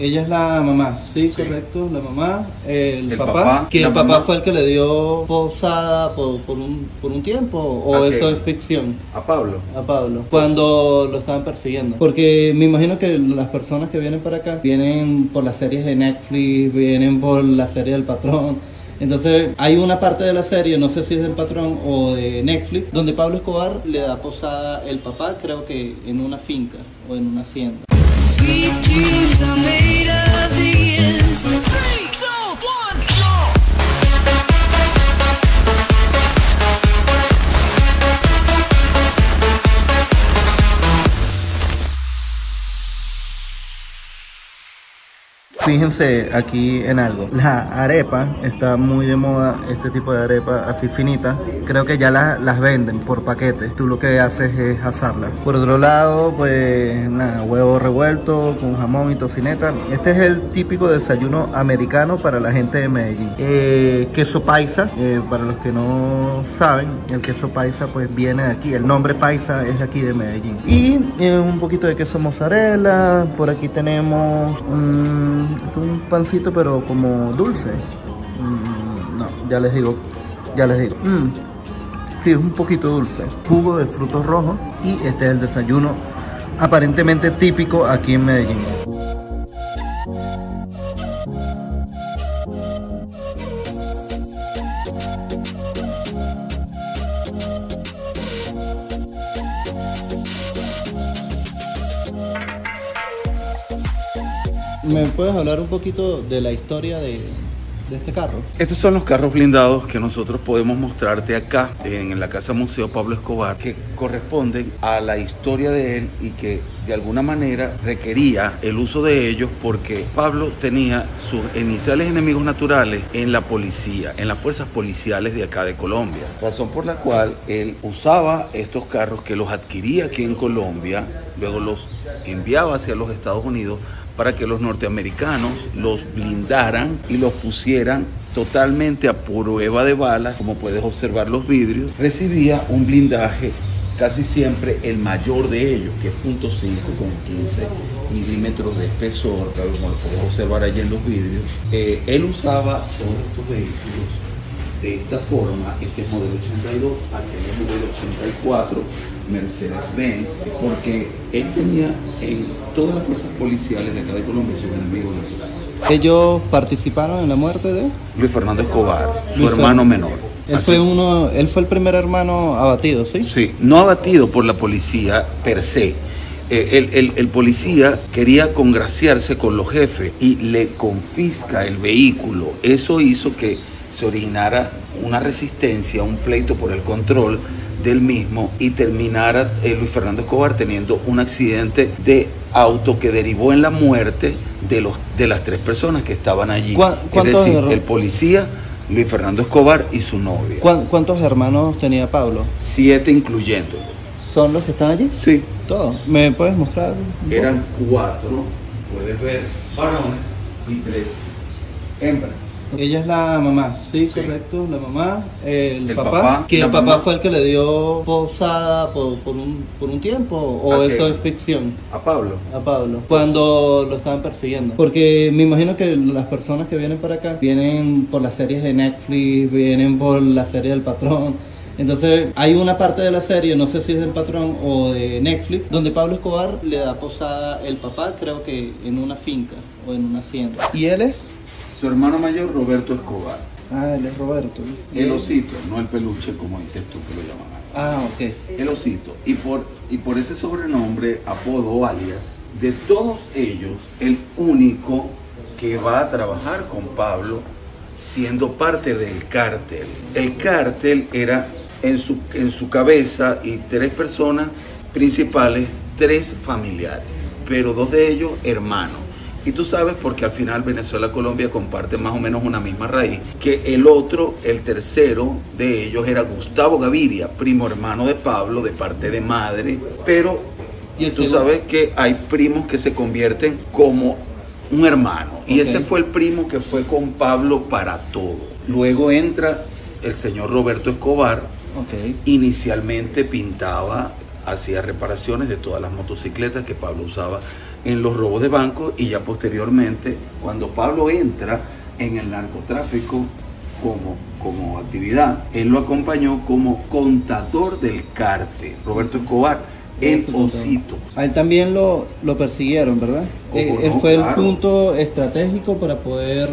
Ella es la mamá, sí, Sí. correcto, la mamá, el El papá, papá, que la el papá mamá. fue el que le dio posada por un tiempo, o ¿A eso quién? es ficción, A Pablo. a Pablo, cuando lo estaban persiguiendo. Porque me imagino que las personas que vienen para acá vienen por las series de Netflix, vienen por la serie del Patrón. Entonces hay una parte de la serie, no sé si es del Patrón o de Netflix, donde Pablo Escobar le da posada el papá, creo que en una finca o en una hacienda. Sweet dreams are made of these. 3, 2, 1, go! Fíjense aquí en algo, la arepa está muy de moda, este tipo de arepa así finita, creo que ya las venden por paquete, tú lo que haces es asarlas. Por otro lado, pues nada, huevo revuelto con jamón y tocineta, este es el típico desayuno americano para la gente de Medellín. Queso paisa, para los que no saben, el queso paisa pues viene de aquí, el nombre paisa es de aquí de Medellín. Y un poquito de queso mozzarella, por aquí tenemos un pancito pero como dulce. No, ya les digo. Sí, es un poquito dulce. Jugo de frutos rojos y este es el desayuno aparentemente típico aquí en Medellín. ¿Me puedes hablar un poquito de la historia de este carro? Estos son los carros blindados que nosotros podemos mostrarte acá en la Casa Museo Pablo Escobar, que corresponden a la historia de él y que de alguna manera requería el uso de ellos porque Pablo tenía sus iniciales enemigos naturales en la policía, en las fuerzas policiales de acá de Colombia. Razón por la cual él usaba estos carros que los adquiría aquí en Colombia, luego los enviaba hacia los Estados Unidos para que los norteamericanos los blindaran y los pusieran totalmente a prueba de balas. Como puedes observar los vidrios, recibía un blindaje casi siempre el mayor de ellos, que es .5 con 15 milímetros de espesor, como lo puedes observar allí en los vidrios. Él usaba todos estos vehículos de esta forma. Este es modelo 82, aquel es modelo 84, Mercedes-Benz, porque él tenía en todas las fuerzas policiales de acá de Colombia sus enemigos naturales. Ellos participaron en la muerte de Luis Fernando Escobar, su Luis hermano Fernando. menor. Él fue el primer hermano abatido, ¿sí? Sí, no abatido por la policía per se. El policía quería congraciarse con los jefes y le confisca el vehículo. Eso hizo que se originara una resistencia, un pleito por el control del mismo y terminara Luis Fernando Escobar teniendo un accidente de auto que derivó en la muerte de las tres personas que estaban allí. Es decir, el policía, Luis Fernando Escobar y su novia. ¿Cuántos hermanos tenía Pablo? 7 incluyéndolo. ¿Son los que están allí? Sí. ¿Todos? ¿Me puedes mostrar? Eran 4, puedes ver, varones y 3 hembras. Ella es la mamá, sí, Sí. correcto, la mamá, el papá, papá, que la el papá mamá. fue el que le dio posada por un tiempo, o ¿A eso quién? es ficción, A Pablo. a Pablo, cuando lo estaban persiguiendo. Porque me imagino que las personas que vienen para acá vienen por las series de Netflix, vienen por la serie del Patrón. Entonces hay una parte de la serie, no sé si es del Patrón o de Netflix, donde Pablo Escobar le da posada el papá, creo que en una finca o en una hacienda. ¿Y él es? Su hermano mayor, Roberto Escobar. Ah, él es Roberto. El osito, no el peluche como dices tú que lo llaman. Ah, ok. El osito. Y por ese sobrenombre, apodo o alias, de todos ellos, el único que va a trabajar con Pablo siendo parte del cártel. El cártel era en su cabeza y 3 personas principales, 3 familiares, pero 2 de ellos hermanos. Y tú sabes, porque al final Venezuela-Colombia comparten más o menos una misma raíz, que el otro, el tercero de ellos era Gustavo Gaviria, primo hermano de Pablo, de parte de madre, pero tú sabes que hay primos que se convierten como un hermano. Y ese fue el primo que fue con Pablo para todo. Luego entra el señor Roberto Escobar. Inicialmente pintaba, hacía reparaciones de todas las motocicletas que Pablo usaba en los robos de banco y ya posteriormente, cuando Pablo entra en el narcotráfico como actividad, él lo acompañó como contador del cártel, Roberto Escobar, el Osito. A él también lo persiguieron, ¿verdad? ¿Cómo Él no? fue Claro. el punto estratégico para poder...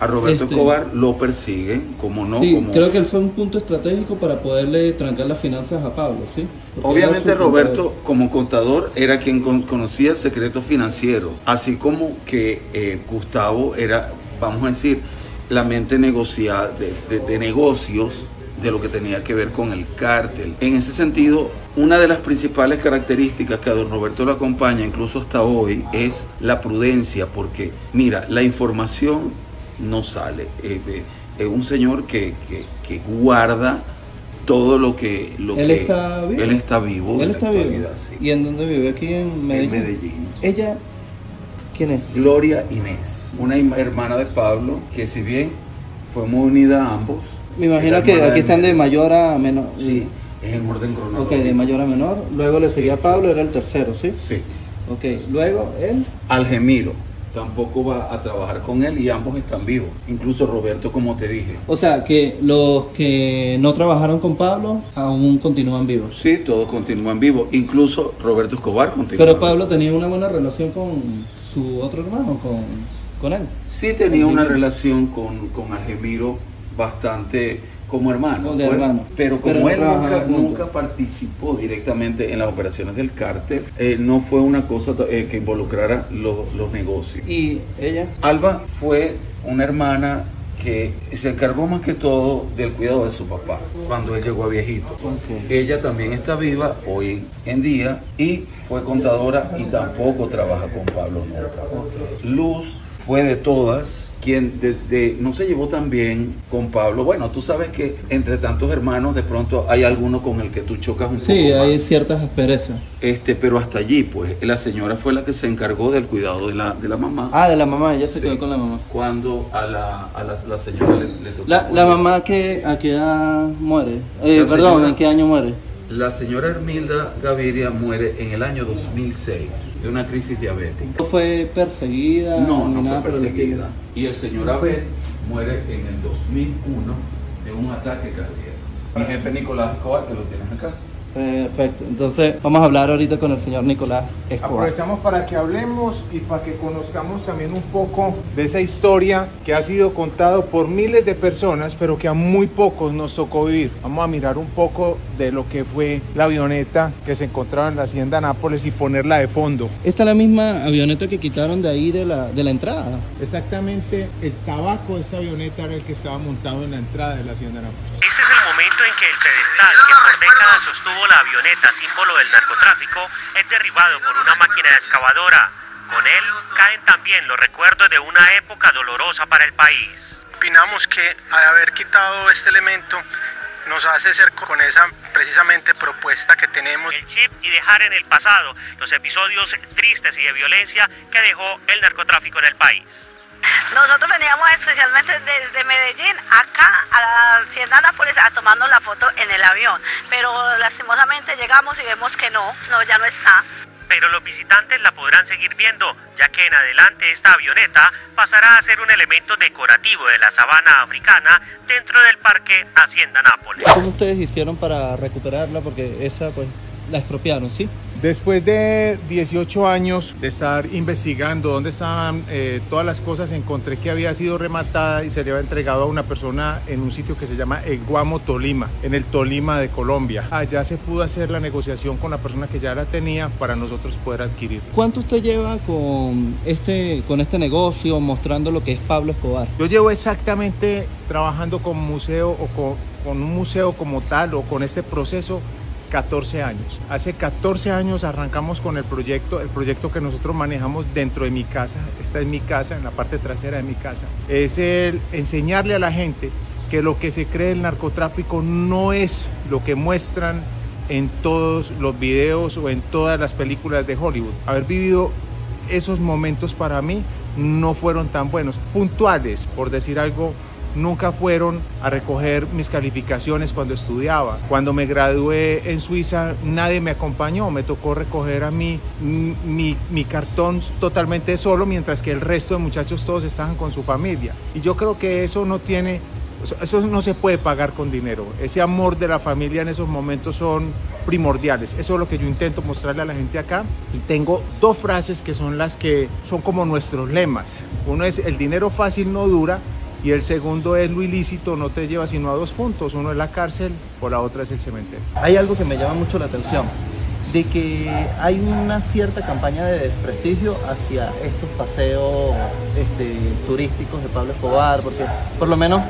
A Roberto Escobar lo persiguen, como no, Sí, como... creo que él fue un punto estratégico para poderle trancar las finanzas a Pablo, ¿sí? Porque Obviamente era su Roberto como contador era quien conocía secretos financieros, así como que Gustavo era, vamos a decir, la mente negociada de negocios de lo que tenía que ver con el cártel. En ese sentido, una de las principales características que a don Roberto lo acompaña, incluso hasta hoy, es la prudencia, porque mira, la información no sale. Es un señor que guarda todo lo que... ¿Él está vivo? Él está vivo. Él en la está vivo. actualidad, sí. ¿Y en dónde vive? Aquí en Medellín. En Medellín. ¿Ella quién es? Gloria Inés, una hermana de Pablo, que si bien fue muy unida a ambos. Me imagino era que hermana aquí están de medio. mayor a menor. Sí, es en orden Ok, cronológico. de mayor a menor. Luego le seguía Pablo, era el tercero, ¿sí? Sí. Ok, luego él. Algemiro tampoco va a trabajar con él y ambos están vivos. Incluso Roberto, como te dije. O sea, que los que no trabajaron con Pablo aún continúan vivos. Sí, todos continúan vivos. Incluso Roberto Escobar continúa. Pero Pablo tenía una buena relación con su otro hermano, con él. Sí tenía una relación con Algemiro bastante como hermano, De hermano. pero como Pero no él trabajaban juntos. nunca participó directamente en las operaciones del cártel, no fue una cosa que involucrara los negocios. ¿Y ella? Alba fue una hermana que se encargó más que todo del cuidado de su papá cuando él llegó a viejito. Ok. Ella también está viva hoy en día y fue contadora y tampoco trabaja con Pablo nunca. Luz fue de todas quien no se llevó tan bien con Pablo. Bueno, tú sabes que entre tantos hermanos de pronto hay alguno con el que tú chocas un Sí, poco hay más. ciertas asperezas. Pero hasta allí, pues, la señora fue la que se encargó del cuidado de la mamá. Ah, de la mamá, ella se Sí. quedó con la mamá. Cuando a la señora le tocó. La mamá ¿a qué edad muere? La Perdón, señora- ¿en qué año muere? La señora Hermilda Gaviria muere en el año 2006 de una crisis diabética. ¿No fue perseguida? No, ni no nada fue por el perseguida. estilo? Y el señor Abel muere en el 2001 de un ataque cardíaco. Mi jefe Nicolás Escobar, que lo tienes acá. Perfecto, entonces vamos a hablar ahorita con el señor Nicolás Escobar. Aprovechamos para que hablemos y para que conozcamos también un poco de esa historia que ha sido contado por miles de personas, pero que a muy pocos nos tocó vivir. Vamos a mirar un poco de lo que fue la avioneta que se encontraba en la hacienda Nápoles y ponerla de fondo. Esta es la misma avioneta que quitaron de ahí de la entrada. Exactamente, el tabaco de esta avioneta era el que estaba montado en la entrada de la hacienda Nápoles. Ese es el momento en que el pedestal que por décadas sostuvo la avioneta, símbolo del narcotráfico, es derribado por una máquina excavadora. Con él caen también los recuerdos de una época dolorosa para el país. Opinamos que al haber quitado este elemento nos hace ser con esa precisamente propuesta que tenemos. El chip y dejar en el pasado los episodios tristes y de violencia que dejó el narcotráfico en el país. Nosotros veníamos especialmente desde Medellín acá a la hacienda Nápoles a tomarnos la foto en el avión, pero lastimosamente llegamos y vemos que ya no está. Pero los visitantes la podrán seguir viendo, ya que en adelante esta avioneta pasará a ser un elemento decorativo de la sabana africana dentro del parque Hacienda Nápoles. ¿Cómo ustedes hicieron para recuperarla? Porque esa pues la expropiaron, ¿sí? Después de 18 años de estar investigando dónde estaban todas las cosas, encontré que había sido rematada y se le había entregado a una persona en un sitio que se llama El Guamo, Tolima, en el Tolima de Colombia. Allá se pudo hacer la negociación con la persona que ya la tenía para nosotros poder adquirir. ¿Cuánto usted lleva con este negocio, mostrando lo que es Pablo Escobar? Yo llevo exactamente trabajando con museo o con un museo como tal o con este proceso 14 años. Hace 14 años arrancamos con el proyecto que nosotros manejamos dentro de mi casa. Esta es mi casa, en la parte trasera de mi casa. Es el enseñarle a la gente que lo que se cree del narcotráfico no es lo que muestran en todos los videos o en todas las películas de Hollywood. Haber vivido esos momentos para mí no fueron tan buenos, puntuales, por decir algo, nunca fueron a recoger mis calificaciones cuando estudiaba. Cuando me gradué en Suiza, nadie me acompañó, me tocó recoger a mí mi cartón totalmente solo, mientras que el resto de muchachos todos estaban con su familia. Y yo creo que eso no se puede pagar con dinero. Ese amor de la familia en esos momentos son primordiales. Eso es lo que yo intento mostrarle a la gente acá. Y tengo dos frases que son las que son como nuestros lemas. Uno es: el dinero fácil no dura. Y el segundo es: lo ilícito no te lleva sino a 2 puntos. Uno es la cárcel, o la otra es el cementerio. Hay algo que me llama mucho la atención, de que hay una cierta campaña de desprestigio hacia estos paseos turísticos de Pablo Escobar, porque por lo menos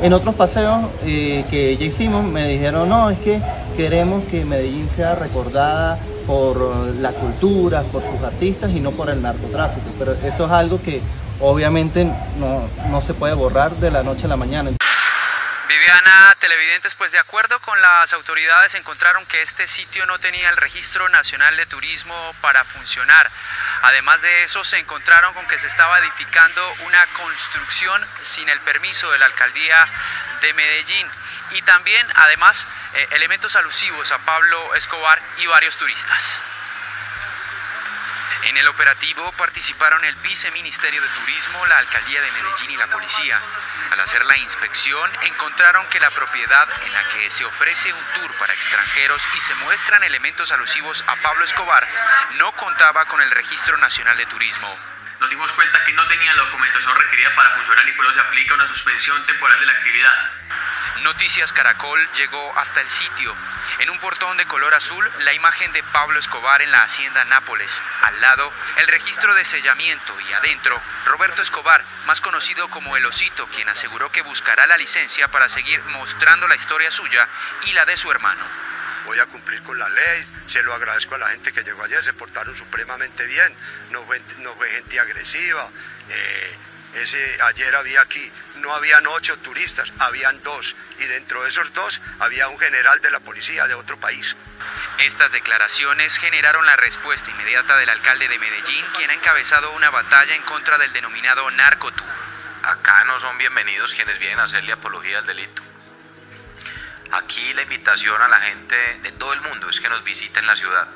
en otros paseos que ya hicimos me dijeron: no, es que queremos que Medellín sea recordada por la cultura, por sus artistas y no por el narcotráfico. Pero eso es algo que obviamente no se puede borrar de la noche a la mañana. Viviana, televidentes, pues de acuerdo con las autoridades encontraron que este sitio no tenía el Registro Nacional de Turismo para funcionar. Además de eso, se encontraron con que se estaba edificando una construcción sin el permiso de la Alcaldía de Medellín y también, además, elementos alusivos a Pablo Escobar y varios turistas. En el operativo participaron el Viceministerio de Turismo, la Alcaldía de Medellín y la Policía. Al hacer la inspección, encontraron que la propiedad en la que se ofrece un tour para extranjeros y se muestran elementos alusivos a Pablo Escobar no contaba con el Registro Nacional de Turismo. Nos dimos cuenta que no tenían la documentación requerida para funcionar y por eso se aplica una suspensión temporal de la actividad. Noticias Caracol llegó hasta el sitio. En un portón de color azul, la imagen de Pablo Escobar en la hacienda Nápoles. Al lado, el registro de sellamiento y adentro, Roberto Escobar, más conocido como El Osito, quien aseguró que buscará la licencia para seguir mostrando la historia suya y la de su hermano. Voy a cumplir con la ley, se lo agradezco a la gente que llegó ayer, se portaron supremamente bien, no fue gente agresiva. Ayer había aquí, no habían 8 turistas, habían 2, y dentro de esos 2 había un general de la policía de otro país. Estas declaraciones generaron la respuesta inmediata del alcalde de Medellín, quien ha encabezado una batalla en contra del denominado narcotour. Acá no son bienvenidos quienes vienen a hacerle apología al delito. Aquí la invitación a la gente de todo el mundo es que nos visiten la ciudad,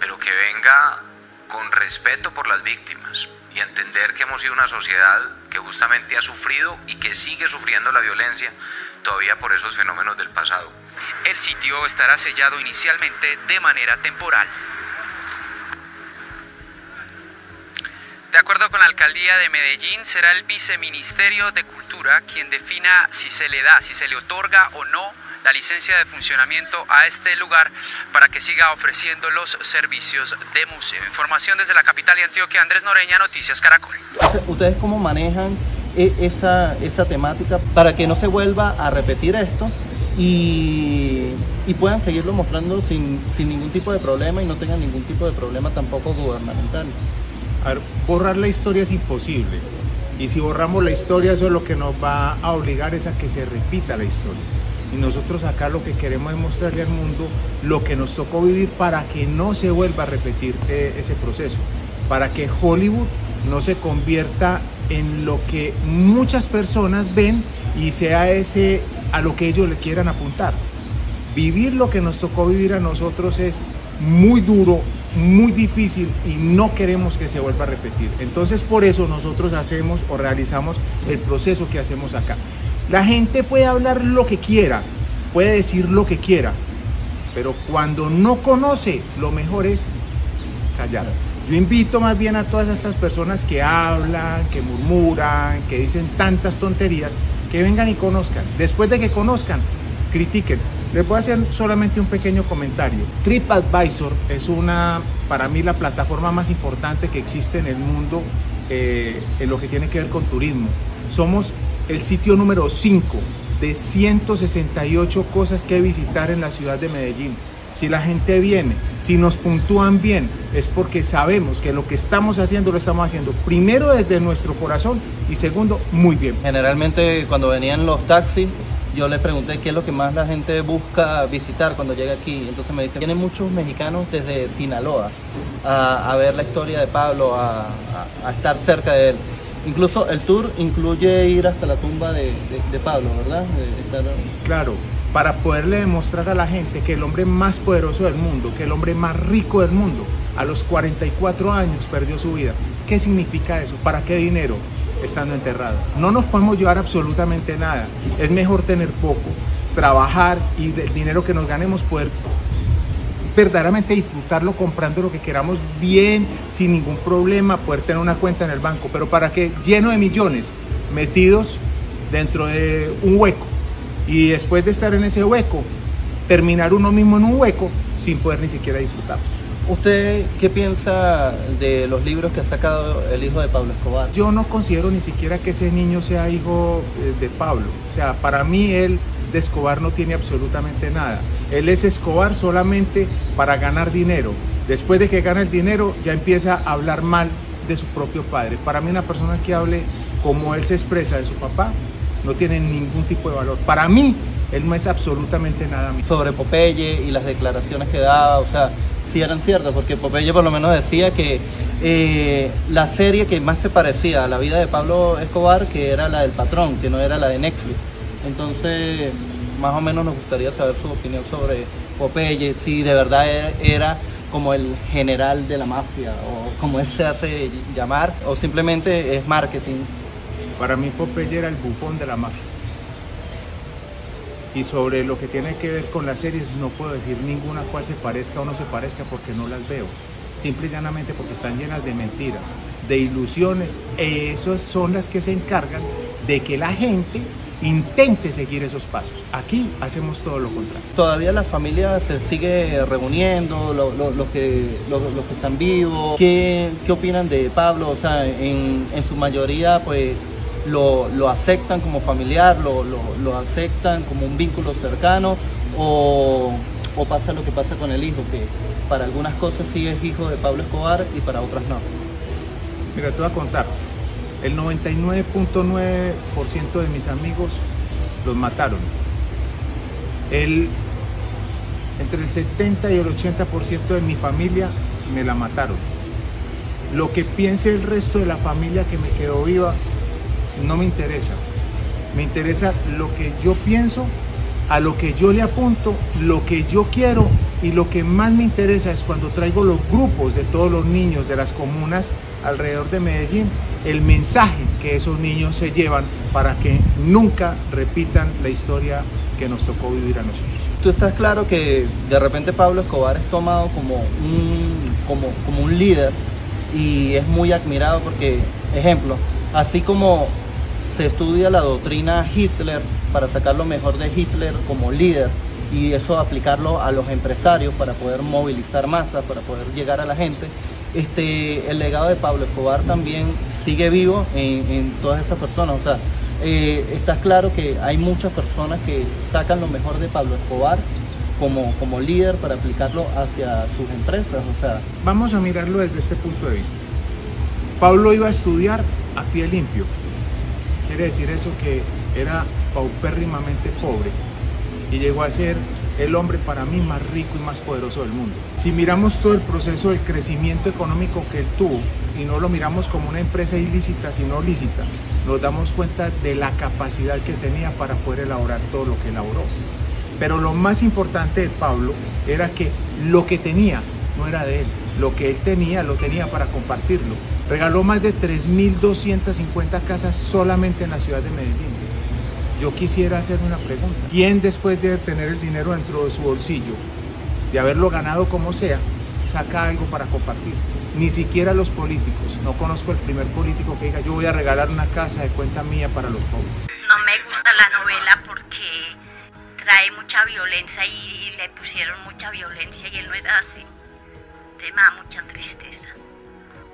pero que venga con respeto por las víctimas y entender que hemos sido una sociedad que justamente ha sufrido y que sigue sufriendo la violencia todavía por esos fenómenos del pasado. El sitio estará sellado inicialmente de manera temporal. De acuerdo con la Alcaldía de Medellín, será el Viceministerio de Cultura quien defina si se le otorga o no la licencia de funcionamiento a este lugar para que siga ofreciendo los servicios de museo. Información desde la capital de Antioquia, Andrés Noreña, Noticias Caracol. ¿Ustedes cómo manejan esa temática para que no se vuelva a repetir esto y puedan seguirlo mostrando sin ningún tipo de problema y no tengan ningún tipo de problema tampoco gubernamental? A ver, borrar la historia es imposible. Y si borramos la historia, eso es lo que nos va a obligar es a que se repita la historia. Y nosotros acá lo que queremos es mostrarle al mundo lo que nos tocó vivir para que no se vuelva a repetir ese proceso. Para que Hollywood no se convierta en lo que muchas personas ven y sea ese a lo que ellos le quieran apuntar. Vivir lo que nos tocó vivir a nosotros es muy duro, muy difícil y no queremos que se vuelva a repetir. Entonces por eso nosotros hacemos o realizamos el proceso que hacemos acá. La gente puede hablar lo que quiera, puede decir lo que quiera, pero cuando no conoce, lo mejor es callar. Yo invito más bien a todas estas personas que hablan, que murmuran, que dicen tantas tonterías, que vengan y conozcan. Después de que conozcan, critiquen. Les voy a hacer solamente un pequeño comentario. TripAdvisor es para mí la plataforma más importante que existe en el mundo en lo que tiene que ver con turismo. Somos el sitio número 5 de 168 cosas que visitar en la ciudad de Medellín. Si la gente viene, si nos puntúan bien, es porque sabemos que lo que estamos haciendo lo estamos haciendo primero desde nuestro corazón y segundo, muy bien. Generalmente cuando venían los taxis, yo les pregunté qué es lo que más la gente busca visitar cuando llega aquí. Entonces me dicen, vienen muchos mexicanos desde Sinaloa a ver la historia de Pablo, a estar cerca de él. Incluso el tour incluye ir hasta la tumba de Pablo, ¿verdad? Claro, para poderle demostrar a la gente que el hombre más poderoso del mundo, que el hombre más rico del mundo, a los 44 años perdió su vida. ¿Qué significa eso? ¿Para qué dinero estando enterrado? No nos podemos llevar absolutamente nada. Es mejor tener poco, trabajar y del dinero que nos ganemos poder verdaderamente disfrutarlo comprando lo que queramos bien, sin ningún problema, poder tener una cuenta en el banco. Pero para que lleno de millones metidos dentro de un hueco y después de estar en ese hueco, terminar uno mismo en un hueco sin poder ni siquiera disfrutarlos. ¿Usted qué piensa de los libros que ha sacado el hijo de Pablo Escobar? Yo no considero ni siquiera que ese niño sea hijo de Pablo. O sea, para mí él de Escobar no tiene absolutamente nada. Él es Escobar solamente para ganar dinero. Después de que gana el dinero ya empieza a hablar mal de su propio padre. Para mí una persona que hable como él se expresa de su papá no tiene ningún tipo de valor. Para mí él no es absolutamente nada mío. Sobre Popeye y las declaraciones que daba, o sea, sí eran ciertas, porque Popeye por lo menos decía que la serie que más se parecía a la vida de Pablo Escobar, que era la del Patrón, que no era la de Netflix. Entonces, más o menos nos gustaría saber su opinión sobre Popeye, si de verdad era como el general de la mafia, o como él se hace llamar, o simplemente es marketing. Para mí Popeye era el bufón de la mafia. Y sobre lo que tiene que ver con las series no puedo decir ninguna cual se parezca o no se parezca porque no las veo. Simple y llanamente porque están llenas de mentiras, de ilusiones, e esas son las que se encargan de que la gente intente seguir esos pasos. Aquí hacemos todo lo contrario. Todavía la familia se sigue reuniendo, los que están vivos. ¿Qué opinan de Pablo? O sea, en su mayoría pues lo aceptan como familiar, lo aceptan como un vínculo cercano, o pasa lo que pasa con el hijo, que para algunas cosas sí es hijo de Pablo Escobar y para otras no. Mira, te voy a contar, el 99.9% de mis amigos los mataron. Entre el 70 y el 80% de mi familia me la mataron. Lo que piense el resto de la familia que me quedó viva no me interesa. Me interesa lo que yo pienso, a lo que yo le apunto, lo que yo quiero, y lo que más me interesa es cuando traigo los grupos de todos los niños de las comunas alrededor de Medellín, el mensaje que esos niños se llevan para que nunca repitan la historia que nos tocó vivir a nosotros. ¿Tú estás claro que de repente Pablo Escobar es tomado como un líder y es muy admirado? Porque, ejemplo, así como se estudia la doctrina Hitler para sacar lo mejor de Hitler como líder y eso aplicarlo a los empresarios para poder movilizar masas, para poder llegar a la gente, el legado de Pablo Escobar también sigue vivo en todas esas personas. O sea, está claro que hay muchas personas que sacan lo mejor de Pablo Escobar como líder para aplicarlo hacia sus empresas. O sea, vamos a mirarlo desde este punto de vista. Pablo iba a estudiar a pie limpio. Quiere decir eso que era paupérrimamente pobre y llegó a ser el hombre para mí más rico y más poderoso del mundo. Si miramos todo el proceso del crecimiento económico que él tuvo y no lo miramos como una empresa ilícita sino lícita, nos damos cuenta de la capacidad que tenía para poder elaborar todo lo que elaboró. Pero lo más importante de Pablo era que lo que tenía no era de él, lo que él tenía lo tenía para compartirlo. Regaló más de 3.250 casas solamente en la ciudad de Medellín. Yo quisiera hacer una pregunta. ¿Quién después de tener el dinero dentro de su bolsillo, de haberlo ganado como sea, saca algo para compartir? Ni siquiera los políticos. No conozco el primer político que diga yo voy a regalar una casa de cuenta mía para los pobres. No me gusta la novela porque trae mucha violencia y le pusieron mucha violencia y él no era así. Me da mucha tristeza.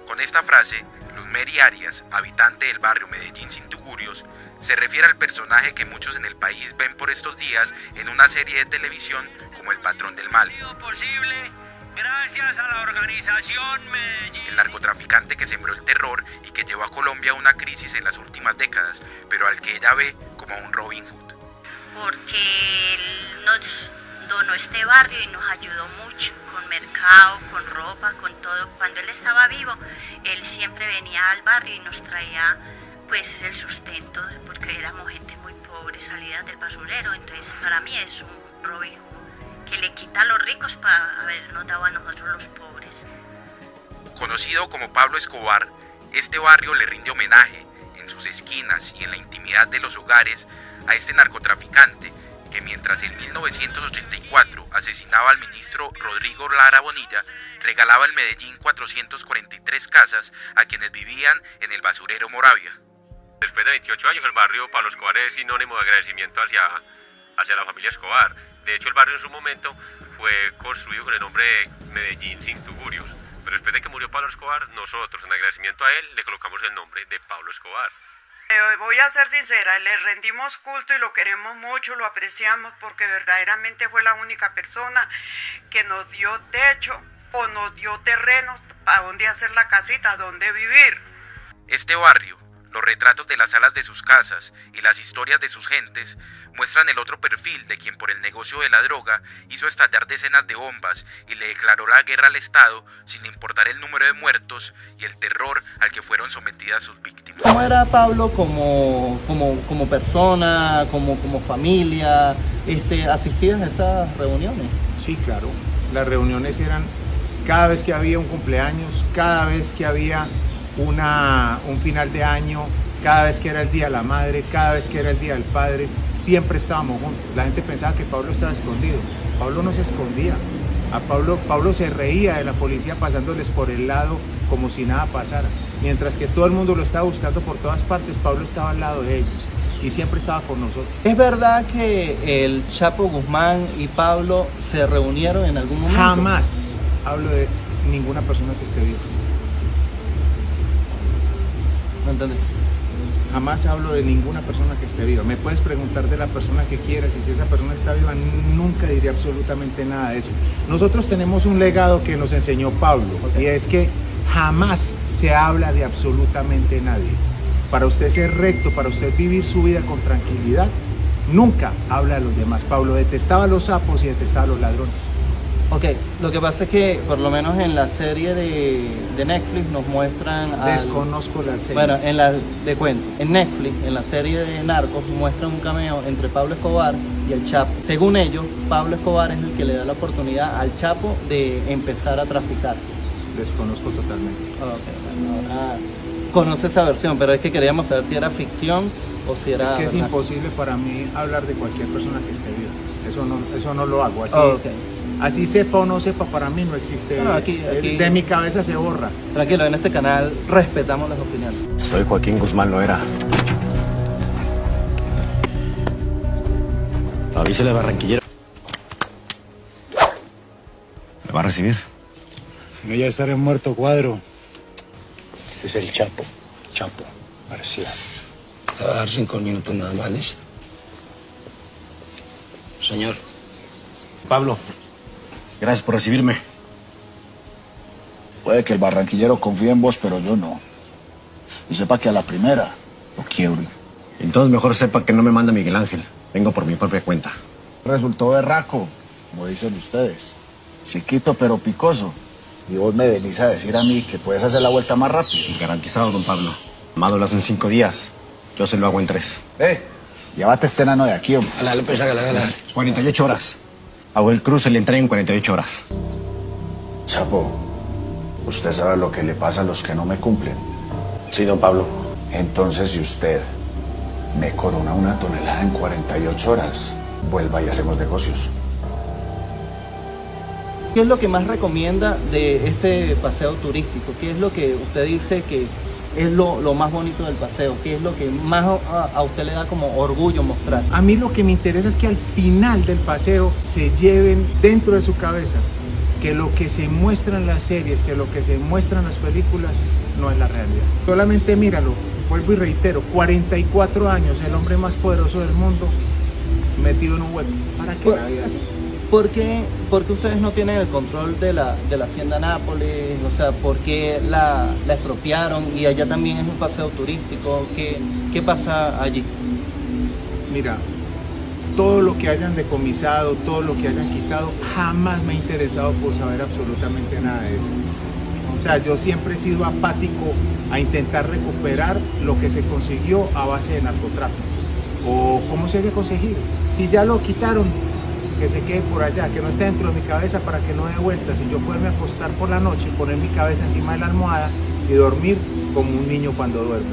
Con esta frase, Luzmeri Arias, habitante del barrio Medellín Sin Tugurios, se refiere al personaje que muchos en el país ven por estos días en una serie de televisión como El Patrón del Mal. Gracias a la organización Medellín. El narcotraficante que sembró el terror y que llevó a Colombia a una crisis en las últimas décadas, pero al que ella ve como a un Robin Hood. Porque él nos donó este barrio y nos ayudó mucho con con mercado, con ropa, con todo. Cuando él estaba vivo, él siempre venía al barrio y nos traía pues el sustento, porque éramos gente muy pobre, salida del basurero. Entonces para mí es un Robin Hood que le quita a los ricos para habernos dado a nosotros los pobres. Conocido como Pablo Escobar, este barrio le rinde homenaje en sus esquinas y en la intimidad de los hogares a este narcotraficante que mientras en 1984 asesinaba al ministro Rodrigo Lara Bonilla, regalaba en Medellín 443 casas a quienes vivían en el basurero Moravia. Después de 28 años el barrio Pablo Escobar es sinónimo de agradecimiento hacia la familia Escobar. De hecho el barrio en su momento fue construido con el nombre de Medellín sin tugurios. Pero después de que murió Pablo Escobar, nosotros en agradecimiento a él le colocamos el nombre de Pablo Escobar. Voy a ser sincera, le rendimos culto y lo queremos mucho, lo apreciamos porque verdaderamente fue la única persona que nos dio techo o nos dio terrenos para dónde hacer la casita, dónde vivir. Este barrio, los retratos de las salas de sus casas y las historias de sus gentes muestran el otro perfil de quien por el negocio de la droga hizo estallar decenas de bombas y le declaró la guerra al Estado sin importar el número de muertos y el terror al que fueron sometidas sus víctimas. ¿Cómo era Pablo como persona, como familia? ¿Asistías a esas reuniones? Sí, claro. Las reuniones eran cada vez que había un cumpleaños, cada vez que había un final de año, cada vez que era el Día de la Madre, cada vez que era el Día del Padre, siempre estábamos juntos. La gente pensaba que Pablo estaba escondido. Pablo no se escondía. Pablo se reía de la policía pasándoles por el lado como si nada pasara. Mientras que todo el mundo lo estaba buscando por todas partes, Pablo estaba al lado de ellos y siempre estaba con nosotros. ¿Es verdad que el Chapo Guzmán y Pablo se reunieron en algún momento? Jamás hablo de ninguna persona que esté viva. ¿No entendés? Jamás hablo de ninguna persona que esté viva. Me puedes preguntar de la persona que quieras y si esa persona está viva, nunca diré absolutamente nada de eso. Nosotros tenemos un legado que nos enseñó Pablo, y es que jamás se habla de absolutamente nadie. Para usted ser recto, para usted vivir su vida con tranquilidad, nunca habla de los demás. Pablo detestaba a los sapos y detestaba a los ladrones. Ok, lo que pasa es que por lo menos en la serie de Netflix nos muestran... Desconozco la serie. Bueno, te cuento, en Netflix, en la serie de Narcos, muestran un cameo entre Pablo Escobar y el Chapo. Según ellos, Pablo Escobar es el que le da la oportunidad al Chapo de empezar a traficar. Desconozco totalmente. Ok, bueno, ahora conoce esa versión, pero es que queríamos saber si era ficción o si era... Es que es verdad. Imposible para mí hablar de cualquier persona que esté viva. Eso no lo hago así. Okay. Así sepa o no sepa, para mí no existe. No, aquí. De mi cabeza se borra. Tranquilo, en este canal respetamos las opiniones. Soy Joaquín Guzmán Loera. Avísele a Barranquillero. ¿Me va a recibir? Si no, ya estaré muerto, Cuadro. Este es el Chapo García. Te va a dar 5 minutos nada más, listo. Señor. Pablo, gracias por recibirme. Puede que el barranquillero confíe en vos, pero yo no. Y sepa que a la primera lo quiebro. Entonces mejor sepa que no me manda Miguel Ángel. Vengo por mi propia cuenta. Resultó berraco, como dicen ustedes. Chiquito pero picoso. Y vos me venís a decir a mí que puedes hacer la vuelta más rápido. Garantizado, don Pablo. Amado lo hace en 5 días. Yo se lo hago en 3. Llévate este enano de aquí, hombre. Dale, pues, hágale. 48 horas. A Will Cruz se le entrega en 48 horas. Chapo, usted sabe lo que le pasa a los que no me cumplen. Sí, don Pablo. Entonces, si usted me corona 1 tonelada en 48 horas, vuelva y hacemos negocios. ¿Qué es lo que más recomienda de este paseo turístico? ¿Qué es lo que usted dice que es lo más bonito del paseo? ¿Qué es lo que más a usted le da como orgullo mostrar? A mí lo que me interesa es que al final del paseo se lleven dentro de su cabeza que lo que se muestra en las series, que lo que se muestra en las películas no es la realidad. Solamente míralo, vuelvo y reitero, 44 años, el hombre más poderoso del mundo metido en un hueco. ¿Para qué la vida así? ¿Por qué ustedes no tienen el control de la hacienda Nápoles? O sea, ¿por qué la expropiaron? Y allá también es un paseo turístico. ¿Qué pasa allí? Mira, todo lo que hayan decomisado, todo lo que hayan quitado, jamás me he interesado por saber absolutamente nada de eso. O sea, yo siempre he sido apático a intentar recuperar lo que se consiguió a base de narcotráfico. O cómo se haya conseguido. Si ya lo quitaron, que se quede por allá, que no esté dentro de mi cabeza para que no dé vueltas y yo poderme acostar por la noche, poner mi cabeza encima de la almohada y dormir como un niño cuando duerme.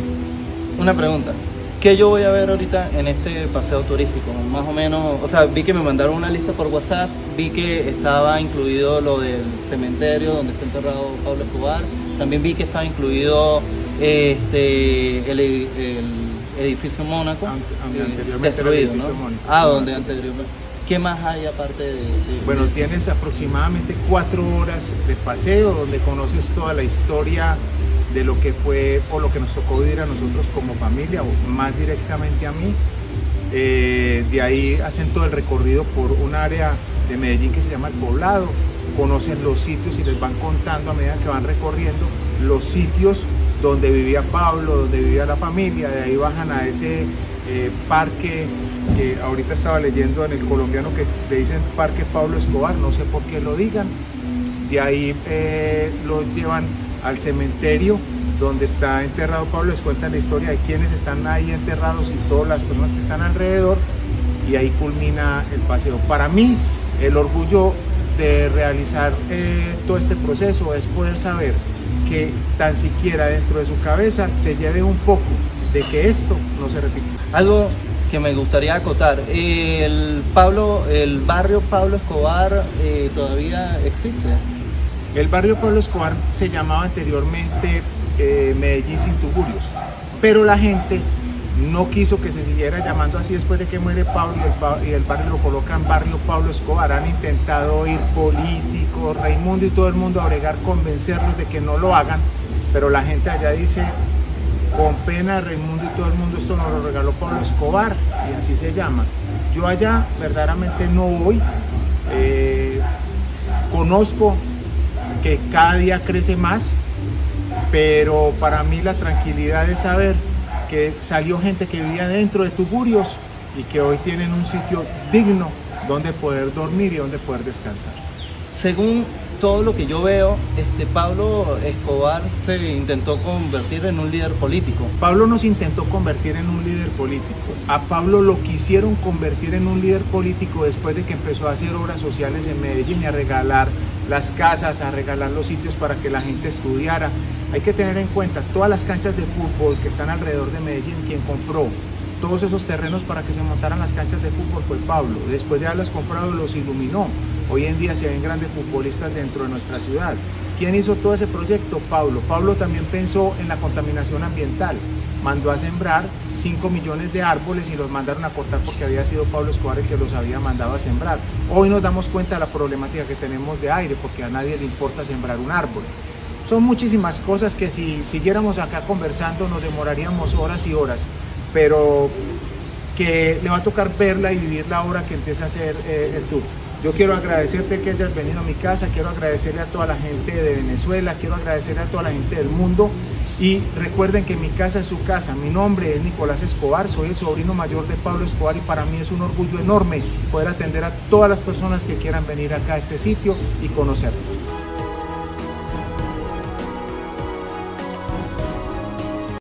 Una pregunta. ¿Qué yo voy a ver ahorita en este paseo turístico? Más o menos, o sea, vi que me mandaron una lista por WhatsApp, vi que estaba incluido lo del cementerio donde está enterrado Pablo Escobar, también vi que estaba incluido el edificio Mónaco, destruido, ¿no? Mónaco. Donde anteriormente. ¿Qué más hay aparte de...? Bueno, tienes aproximadamente 4 horas de paseo donde conoces toda la historia de lo que fue o lo que nos tocó vivir a nosotros como familia, o más directamente a mí. De ahí hacen todo el recorrido por un área de Medellín que se llama El Poblado, conocen los sitios y les van contando a medida que van recorriendo los sitios donde vivía Pablo, donde vivía la familia. De ahí bajan a ese parque que ahorita estaba leyendo en el colombiano que le dicen Parque Pablo Escobar, no sé por qué lo digan. De ahí lo llevan al cementerio donde está enterrado Pablo, les cuentan la historia de quienes están ahí enterrados y todas las personas que están alrededor, y ahí culmina el paseo. Para mí, el orgullo de realizar todo este proceso es poder saber que tan siquiera dentro de su cabeza se lleve un poco de que esto no se repita. Algo que me gustaría acotar, el barrio Pablo Escobar todavía existe. El barrio Pablo Escobar se llamaba anteriormente Medellín sin tugurios, pero la gente no quiso que se siguiera llamando así después de que muere Pablo y el barrio lo colocan barrio Pablo Escobar. Han intentado ir políticos, Raimundo y todo el mundo a bregar, convencerlos de que no lo hagan, pero la gente allá dice, con pena Raimundo y todo el mundo, esto nos lo regaló Pablo Escobar y así se llama. Yo allá verdaderamente no voy, conozco que cada día crece más, pero para mí la tranquilidad es saber que salió gente que vivía dentro de tugurios y que hoy tienen un sitio digno donde poder dormir y donde poder descansar. Según todo lo que yo veo, Pablo Escobar se intentó convertir en un líder político. Pablo no se intentó convertir en un líder político. A Pablo lo quisieron convertir en un líder político después de que empezó a hacer obras sociales en Medellín y a regalar las casas, a regalar los sitios para que la gente estudiara. Hay que tener en cuenta todas las canchas de fútbol que están alrededor de Medellín. Quien compró todos esos terrenos para que se montaran las canchas de fútbol fue Pablo. Después de haberlas comprado, los iluminó. Hoy en día se ven grandes futbolistas dentro de nuestra ciudad. ¿Quién hizo todo ese proyecto? Pablo. Pablo también pensó en la contaminación ambiental. Mandó a sembrar 5 millones de árboles y los mandaron a cortar porque había sido Pablo Escobar el que los había mandado a sembrar. Hoy nos damos cuenta de la problemática que tenemos de aire porque a nadie le importa sembrar un árbol. Son muchísimas cosas que si siguiéramos acá conversando nos demoraríamos horas y horas, pero que le va a tocar verla y vivirla ahora que empiece a hacer el tour. Yo quiero agradecerte que hayas venido a mi casa, quiero agradecerle a toda la gente de Venezuela, quiero agradecerle a toda la gente del mundo y recuerden que mi casa es su casa. Mi nombre es Nicolás Escobar, soy el sobrino mayor de Pablo Escobar y para mí es un orgullo enorme poder atender a todas las personas que quieran venir acá a este sitio y conocernos.